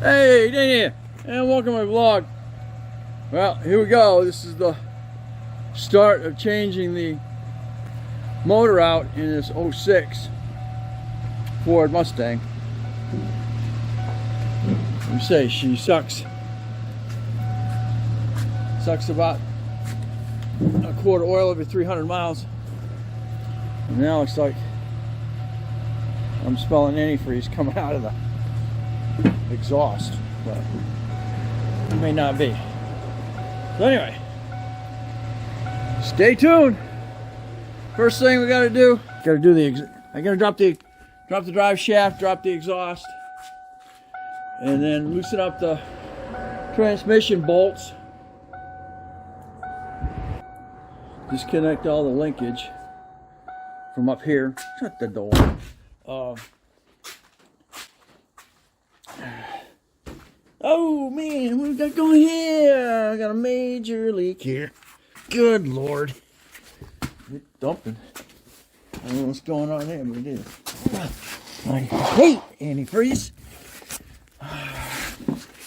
Hey, Dana here, and welcome to my vlog. Well, here we go. This is the start of changing the motor out in this 06 Ford Mustang. Let me say, she sucks. Sucks about a quart of oil every 300 miles. And now it's like I'm smelling antifreeze coming out of the exhaust, but it may not be. So anyway, stay tuned. First thing we gotta do I gotta drop the drive shaft, drop the exhaust, and then loosen up the transmission bolts. Disconnect all the linkage from up here. Shut the door. Oh man, what we got going here? I got a major leak here. Good Lord. It's dumping. I don't know what's going on there, but it is. I hate antifreeze.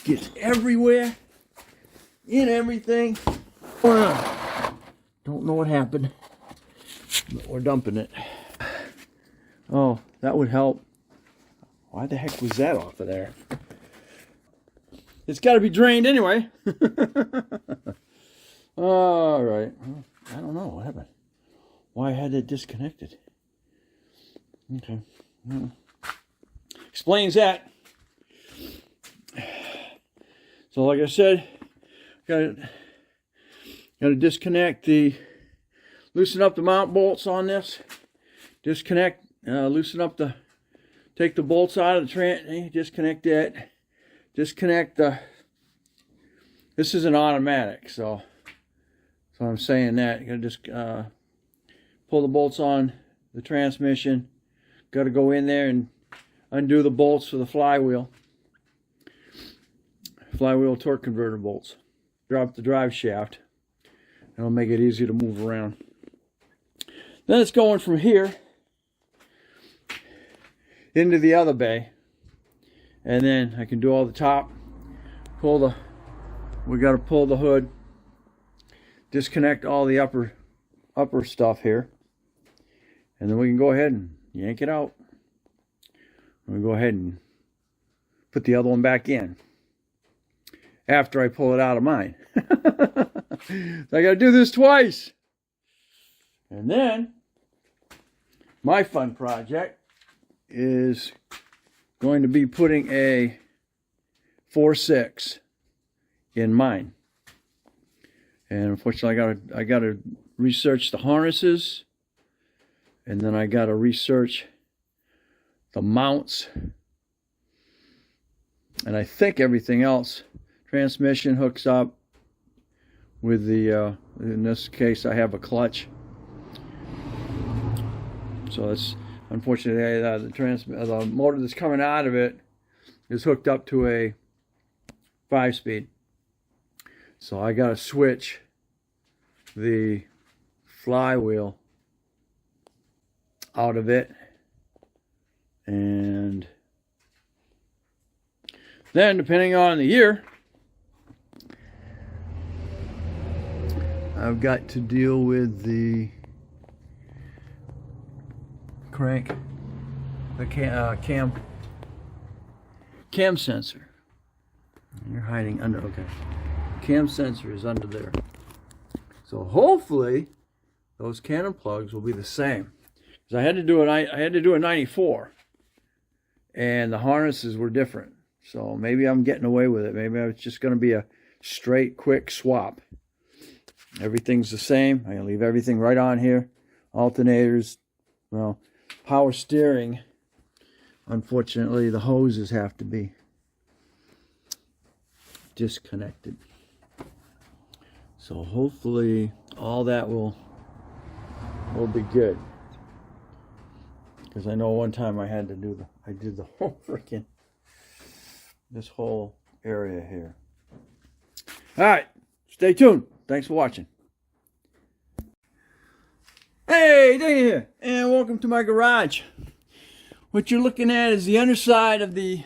Gets everywhere. In everything. Don't know what happened, but we're dumping it. Oh, that would help. Why the heck was that off of there? It's got to be drained anyway. All right. Well, I don't know what happened. Why I had it disconnected. Okay. Well, explains that. So like I said, got to disconnect loosen up the mount bolts on this. Disconnect, loosen up take the bolts out of the disconnect that. Disconnect this is an automatic, so I'm saying that. You gotta just pull the bolts on the transmission. Gotta go in there and undo the bolts for the flywheel torque converter bolts. Drop the drive shaft. It'll make it easier to move around. Then it's going from here into the other bay. And then I can do all the top, we got to pull the hood, disconnect all the upper stuff here, and then we can go ahead and yank it out. And we go ahead and put the other one back in after I pull it out of mine. So I got to do this twice. And then my fun project is going to be putting a 4.6 in mine, and unfortunately I got to research the harnesses, and then I got to research the mounts, and I think everything else. Transmission hooks up with the in this case I have a clutch, so it's unfortunately, the motor that's coming out of it is hooked up to a 5-speed. So I got to switch the flywheel out of it. And then, depending on the year, I've got to deal with the crank, the cam sensor. You're hiding under, okay. Cam sensor is under there. So hopefully those cannon plugs will be the same. Because I had to do a 94, and the harnesses were different. So maybe I'm getting away with it. Maybe it's just going to be a straight, quick swap. Everything's the same. I'm going to leave everything right on here. Alternators, well, power steering, unfortunately the hoses have to be disconnected. So hopefully all that will be good. Because I know one time I did the whole freaking, this whole area here. Alright, stay tuned. Thanks for watching. Hey, Dana here, and welcome to my garage. What you're looking at is the underside of the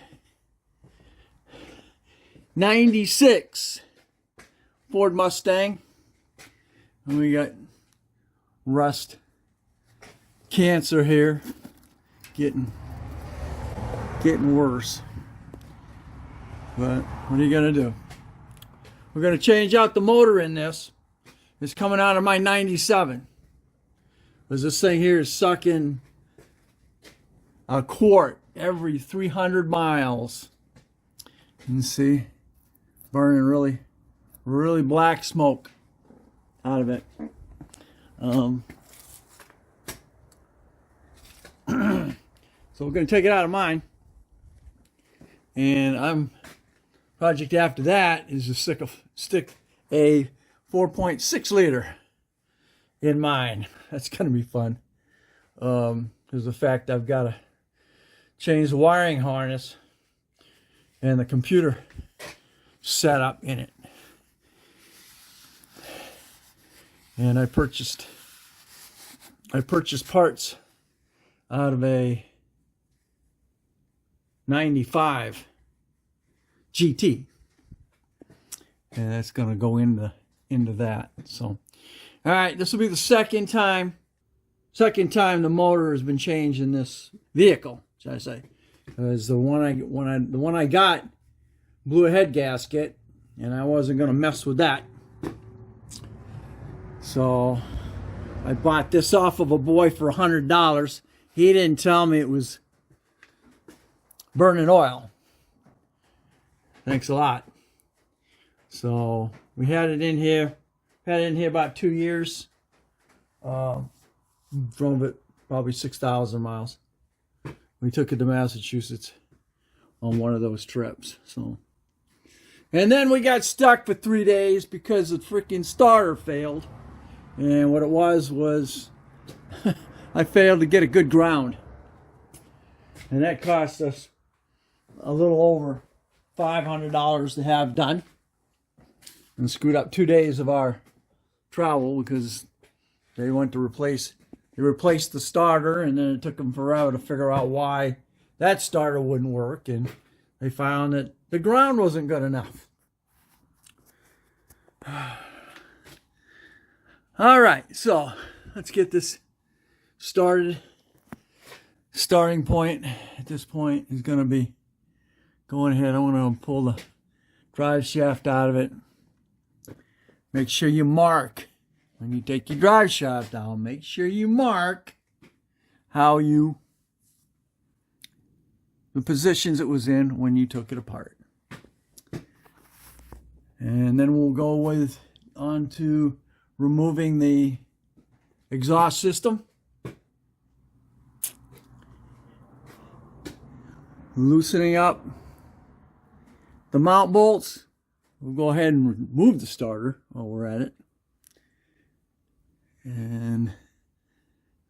'96 Ford Mustang. And we got rust, cancer here, getting worse. But what are you gonna do? We're gonna change out the motor in this. It's coming out of my '97. Because this thing here is sucking a quart every 300 miles. You can see burning really black smoke out of it. So we're going to take it out of mine, and project after that is to stick a 4.6 liter in mine. That's going to be fun. Because the fact I've got to change the wiring harness and the computer setup in it. And I purchased parts out of a 95 GT, and that's going to go into that. So, all right, this will be the second time the motor has been changed in this vehicle, should I say? Because the one I got blew a head gasket, and I wasn't going to mess with that. So I bought this off of a boy for $100. He didn't tell me it was burning oil. Thanks a lot. So we had it in here. Had it in here about 2 years. Drove it probably 6,000 miles. We took it to Massachusetts on one of those trips. So, and then we got stuck for 3 days because the freaking starter failed. And what it was I failed to get a good ground. And that cost us a little over $500 to have done. And screwed up 2 days of our travel because they replaced the starter, and then it took them forever to figure out why that starter wouldn't work, and they found that the ground wasn't good enough. All right, so let's get this started. Starting point at this point is going to be going ahead. I'm going to pull the drive shaft out of it. Make sure you mark when you take your drive shaft down. Make sure you mark the positions it was in when you took it apart. And then we'll go on to removing the exhaust system, loosening up the mount bolts. We'll go ahead and remove the starter while we're at it. And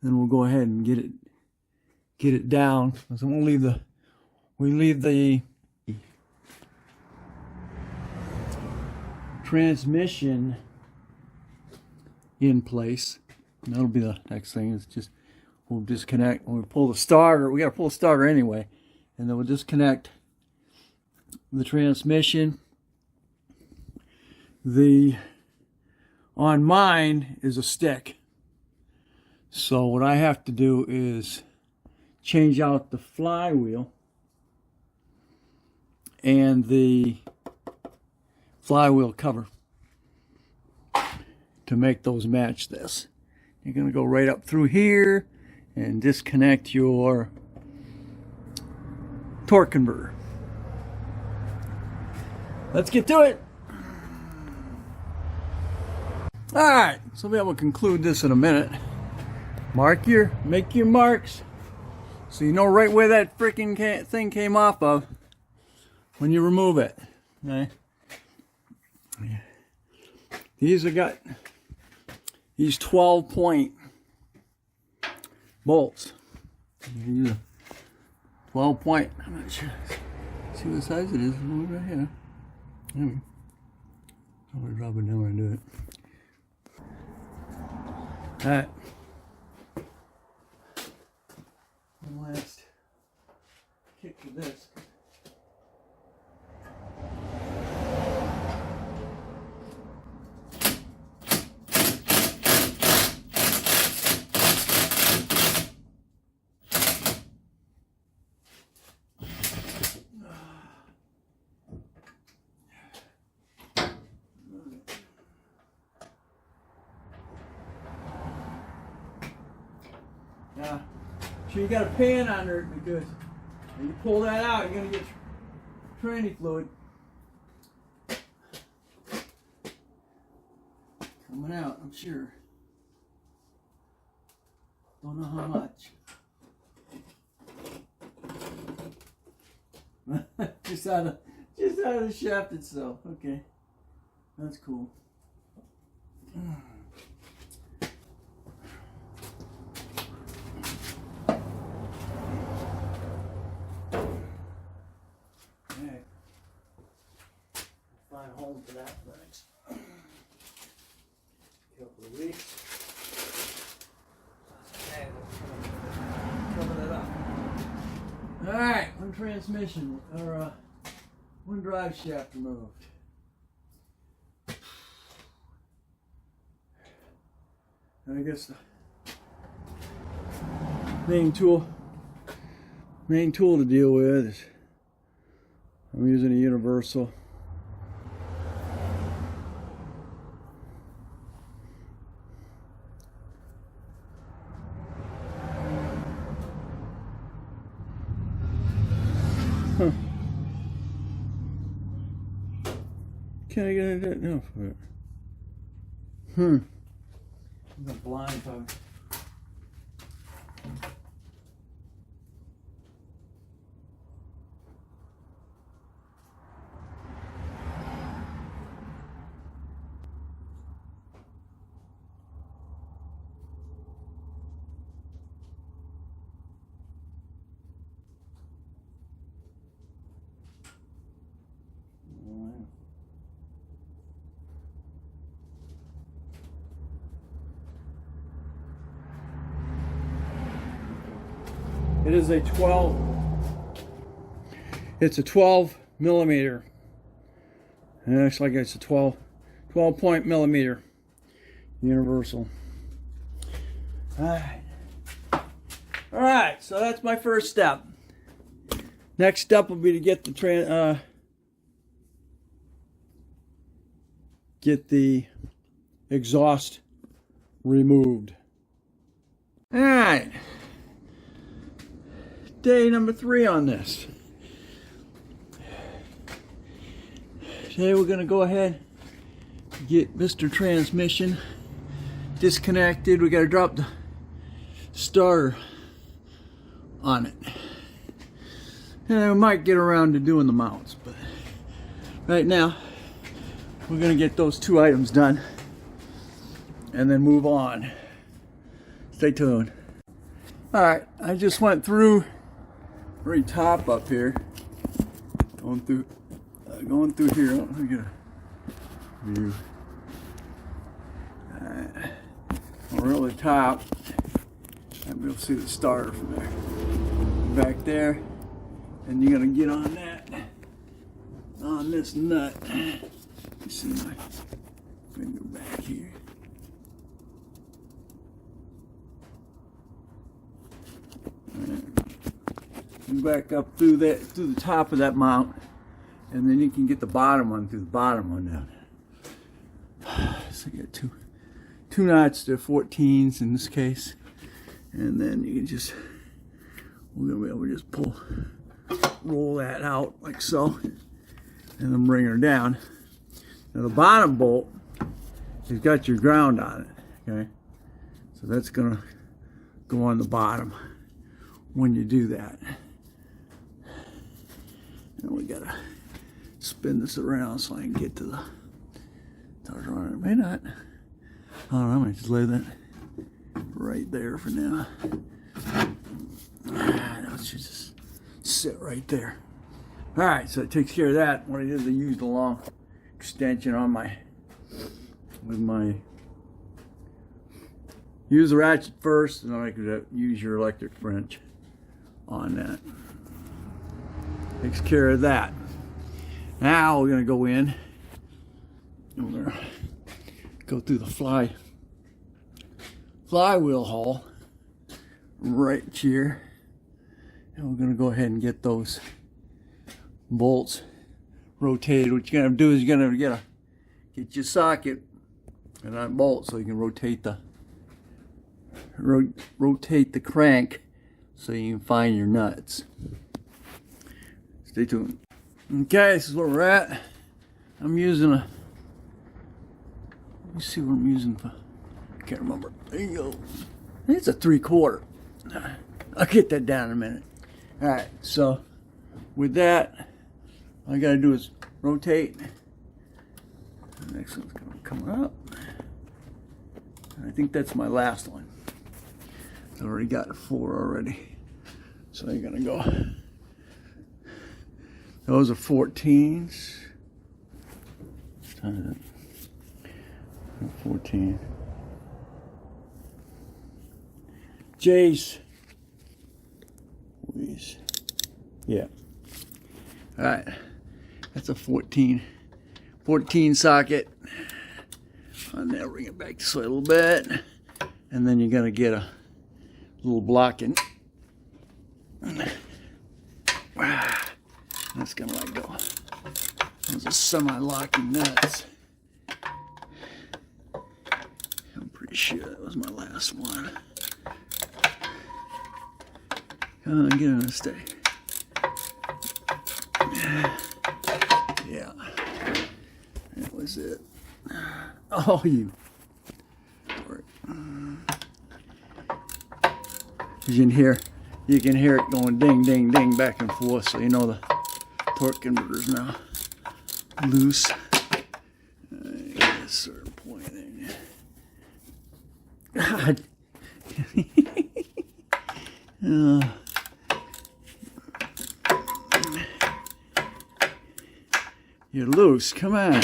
then we'll go ahead and get it down. So we leave the transmission in place. And that'll be the next thing. Is just we'll disconnect. When we pull the starter, we got to pull the starter anyway, and then we'll disconnect the transmission. On mine is a stick. So what I have to do is change out the flywheel and the flywheel cover to make those match this. You're going to go right up through here and disconnect your torque converter. Let's get to it. Alright, so we will conclude this in a minute. Make your marks so you know right where that freaking thing came off of when you remove it. Okay. These 12-point bolts. 12-point. I'm not sure. See what size it is right here. I'm gonna drop it down and do it. Alright. One last kick to this. Now, so you got a pan under it because when you pull that out, you're going to get tranny fluid coming out, I'm sure. Don't know how much. just out of the shaft itself. Okay, that's cool. Alright. Find a home for that for the next couple of weeks. Cover that up. Alright, one transmission, or one drive shaft removed. And I guess the main tool to deal with is I'm using a universal. Huh. Can I get into that now for it? The blind bug. It is a 12 millimeter. And it looks like it's a 12 point millimeter universal. Alright, so that's my first step. Next step will be to get the exhaust removed. Alright. Day number 3 on this. Today we're going to go ahead and get Mr. Transmission disconnected. We got to drop the starter on it. And we might get around to doing the mounts, but right now we're going to get those 2 items done and then move on. Stay tuned. Alright, I just went through very top up here, going through here. Let me get a view. Really top, and we'll see the starter from there. Back there, and you're gonna get on that, on this nut. You see my finger back here. Back up through the top of that mount, and then you can get the bottom one through the bottom one down. So you got two knots, they're 14s in this case, and then you can just, we're gonna be able to just roll that out like so, and then bring her down. Now the bottom bolt has got your ground on it, okay? So that's gonna go on the bottom when you do that. And we gotta spin this around so I can get to the starter on it. May not. I don't know, I might just lay that right there for now. Now it should just sit right there. Alright, so it takes care of that. What I did is I used a long extension on use the ratchet first, and then I could use your electric wrench on that. Takes care of that. Now we're going to go in and we're going to go through the flywheel hole right here, and we're going to go ahead and get those bolts rotated. What you're going to do is you're going to get your socket and that bolt so you can rotate the rotate the crank so you can find your nuts. Stay tuned. Okay, this is where we're at. I'm using a, let me see what I'm using for, I can't remember. There you go. I think it's a 3/4. I'll get that down in a minute. Alright, so with that, all I gotta do is rotate. The next one's gonna come up. I think that's my last one. I already got 4 already. So you're gonna go. Those are 14s. 14. J's. Yeah. Alright. That's a 14 socket. And now bring it back this way a little bit. And then you're going to get a little blocking. That's going to let go. Those are semi-locking nuts. I'm pretty sure that was my last one. Come on, get on and stay. Yeah. That was it. Oh, you. You can hear it going ding, ding, ding back and forth, so you know the torque converter's now loose. At a certain point there. God. You're loose. Come on.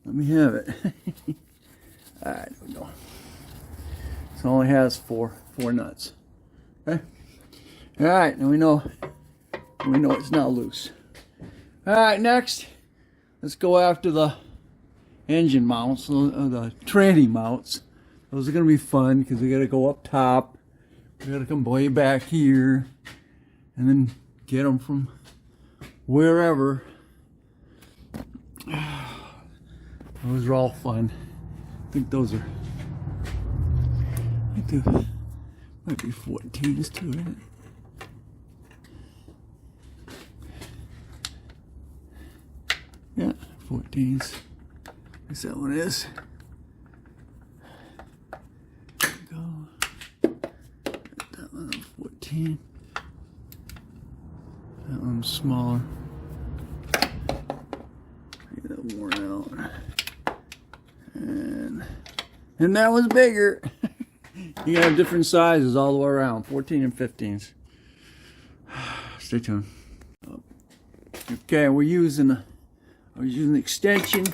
Let me have it. Alright, there we go. So it only has four nuts. Okay? Alright, now we know it's not loose. Alright, next, let's go after the engine mounts, the tranny mounts. Those are going to be fun because we got to go up top. We got to come way back here and then get them from wherever. Those are all fun. I think those are, might be 14s too, isn't it? Yeah, 14s. I guess that one is. Go. That one 14. That one's smaller. Get that worn out. And that was bigger. You have different sizes all the way around, 14 and 15s. Stay tuned. Okay, I was using the extension,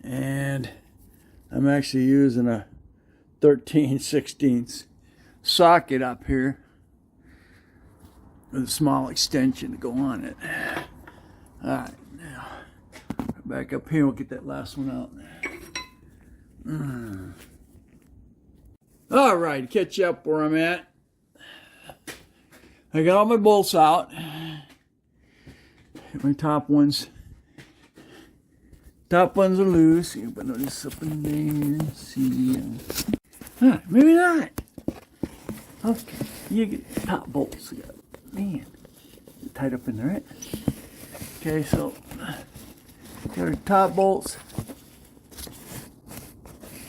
and I'm actually using a 13/16 socket up here with a small extension to go on it. All right, now back up here. We'll get that last one out. All right, catch up where I'm at. I got all my bolts out. My top ones are loose. You put this up in there. See, maybe not. Okay, you get the top bolts. Man, tied up in there, right? Okay, so got our top bolts.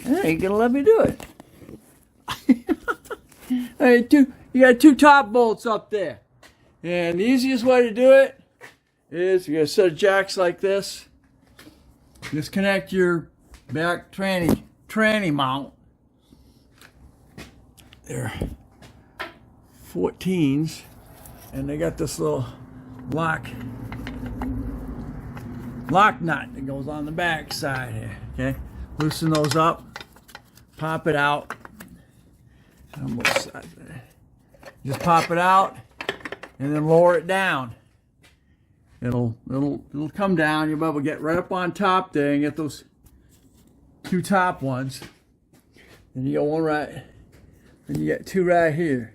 Hey, ain't gonna let me do it. Hey, you got 2 top bolts up there. And the easiest way to do it is you got a set of jacks like this. Just connect your back tranny mount. They're 14s. And they got this little lock nut that goes on the back side here. Okay? Loosen those up. Pop it out. On both sides there. Just pop it out and then lower it down. It'll come down. You'll be able to get right up on top there and get those 2 top ones. Then you got one right. Then you got 2 right here.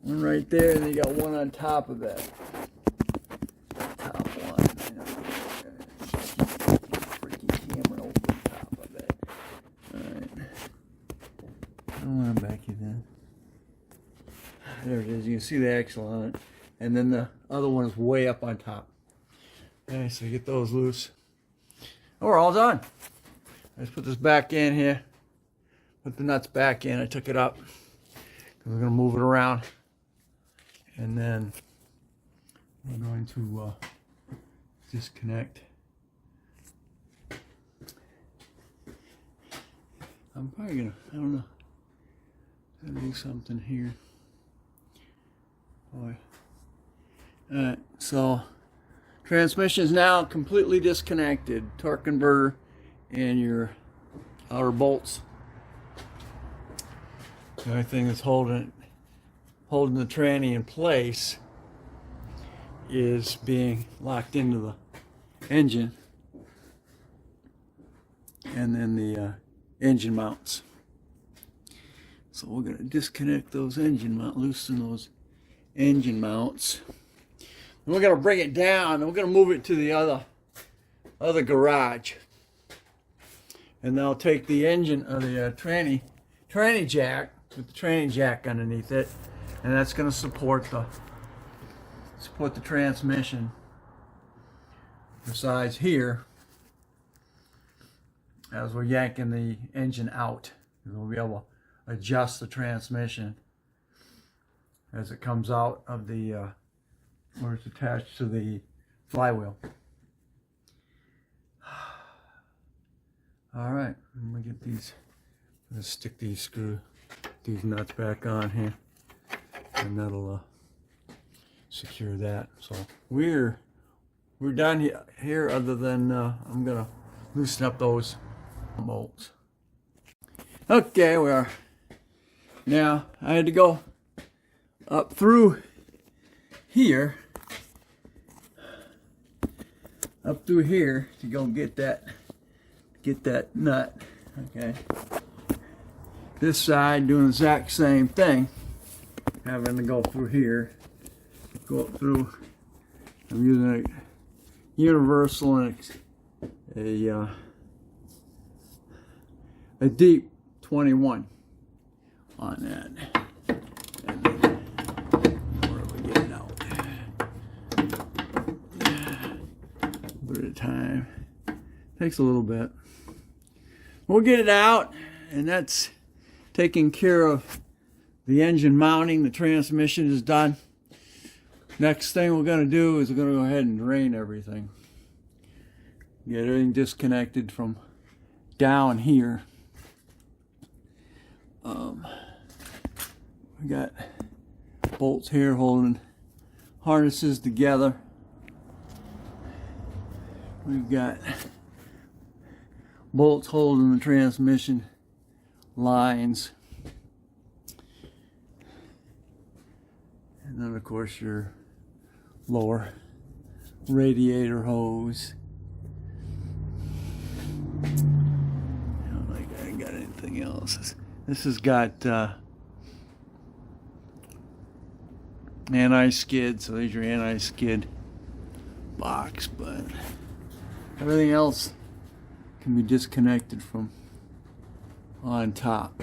One right there, and then you got one on top of that. Top one. Freaking camera over the top of it. Alright. You can see the axle on it. And then the other one is way up on top. Okay, so get those loose. And we're all done. Let's put this back in here. Put the nuts back in. I took it up. We're going to move it around. And then we're going to disconnect. I'm probably going to, I don't know. Gotta do something here. Boy. Alright, so transmission is now completely disconnected. Torque converter and your outer bolts. The only thing that's holding the tranny in place is being locked into the engine, and then the engine mounts. So we're going to disconnect those engine mounts, loosen those engine mounts. And we're going to bring it down, and we're going to move it to the other garage. And they'll take the engine, or the tranny jack, with the tranny jack underneath it, and that's going to support the transmission. Besides here, as we're yanking the engine out, we'll be able to adjust the transmission as it comes out of the where it's attached to the flywheel. All right, I'm gonna get these. I'm gonna stick these nuts back on here, and that'll secure that. So we're done here. Other than I'm gonna loosen up those bolts. Okay, we are. Now I had to go up through here, to go get that nut. Okay. This side doing the exact same thing, having to go through here, go up through. I'm using a universal and a deep 21 on that. And then where do we get it out? A bit at a time. Takes a little bit. We'll get it out, and that's taking care of the engine mounting. The transmission is done. Next thing we're going to do is we're going to go ahead and drain everything. Get everything disconnected from down here. We got bolts here holding harnesses together. We've got bolts holding the transmission lines. And then of course your lower radiator hose. I don't think I got anything else. This has got anti-skid, so there's your anti-skid box, but everything else can be disconnected from on top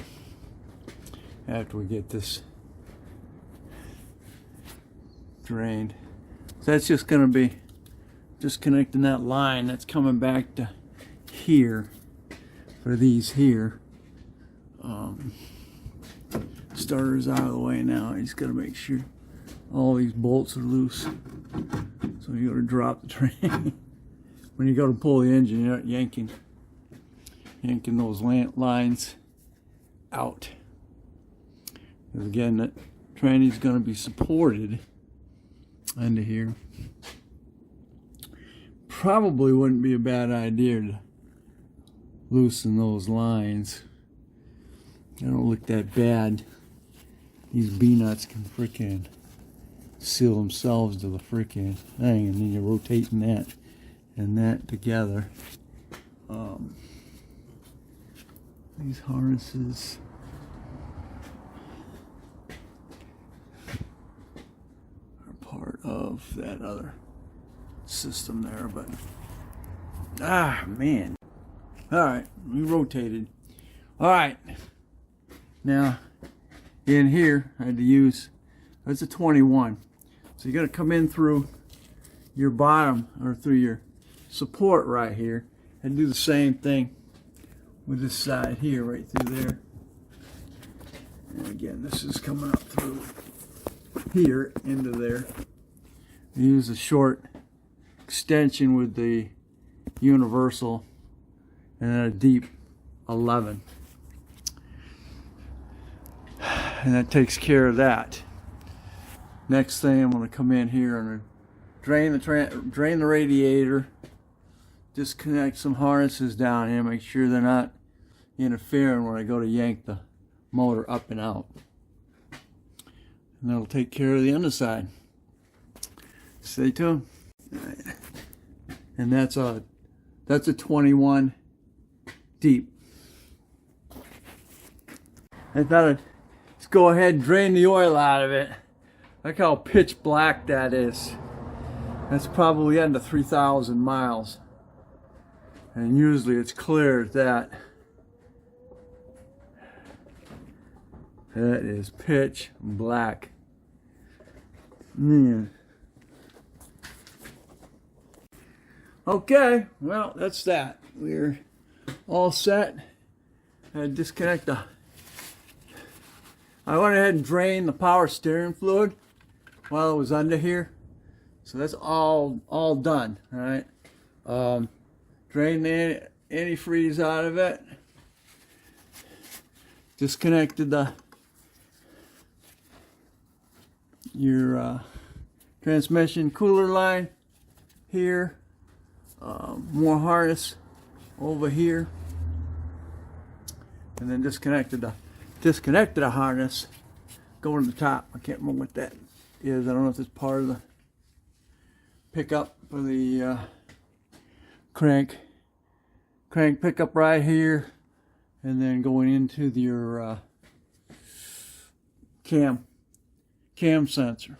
after we get this drained. So that's just going to be disconnecting that line that's coming back to here for these here. Starter's out of the way now. You just got to make sure all these bolts are loose. So you got to drop the train. When you go to pull the engine, you're not yanking those lines out. Because again, that tranny is going to be supported under here. Probably wouldn't be a bad idea to loosen those lines. They don't look that bad. These B-nuts can frickin' seal themselves to the frickin' thing, and then you're rotating that and that together. These harnesses are part of that other system there, but man. Alright, we rotated. Alright, now in here I had to use It's a 21. So you got to come in through your bottom, or through your support right here, and do the same thing with this side here, right through there. And again, this is coming up through here into there. Use a short extension with the universal, and then a deep 11. And that takes care of that. Next thing, I'm going to come in here and drain the radiator, disconnect some harnesses down here, make sure they're not interfering when I go to yank the motor up and out. And that'll take care of the underside. Stay tuned. Right. And that's a 21 deep. I thought I'd just go ahead and drain the oil out of it. Look how pitch black that is. That's probably under 3,000 miles. And usually it's clear as that. That is pitch black. Man. Okay, well, that's that. We're all set. I disconnect the... I went ahead and drained the power steering fluid while it was under here. So that's all done, all right? Drained the antifreeze out of it. Disconnected your transmission cooler line here. More harness over here. And then disconnected the harness going to the top. I can't remember what that is. I don't know if it's part of the pickup for the crank pickup right here, and then going into your cam sensor.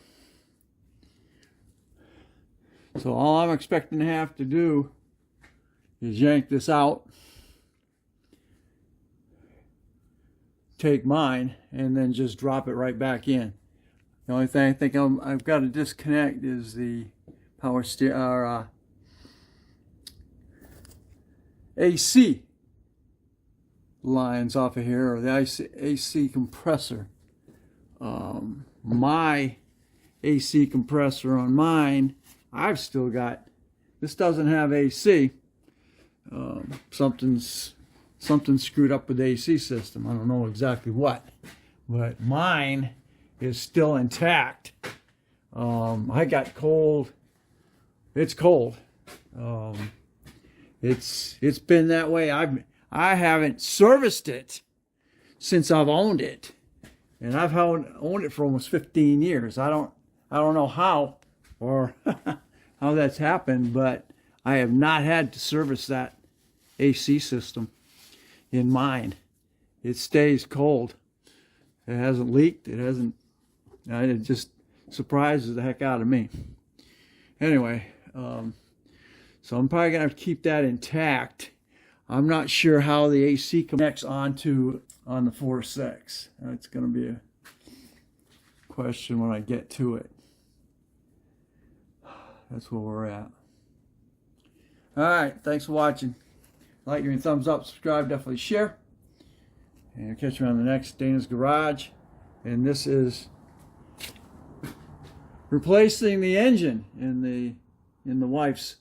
So all I'm expecting to have to do is yank this out, take mine, and then just drop it right back in. The only thing I think I've got to disconnect is the power AC lines off of here, or the AC compressor. My AC compressor on mine, I've still got, this doesn't have AC. Something's screwed up with the AC system. I don't know exactly what, but mine is still intact. I got cold. It's cold. It's been that way. I haven't serviced it since I've owned it, and I've owned it for almost 15 years. I don't know how or how that's happened, but I have not had to service that AC system in mine. It stays cold. It hasn't leaked. It just surprises the heck out of me. Anyway, so I'm probably gonna have to keep that intact. I'm not sure how the AC connects on the 4.6. That's gonna be a question when I get to it. That's where we're at. All right, thanks for watching. Like, give me a thumbs up, subscribe, definitely share. And I'll catch you on the next Dana's Garage. And this is replacing the engine in the wife's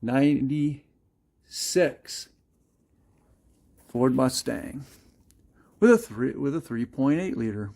96 Ford Mustang with a 3.8 liter.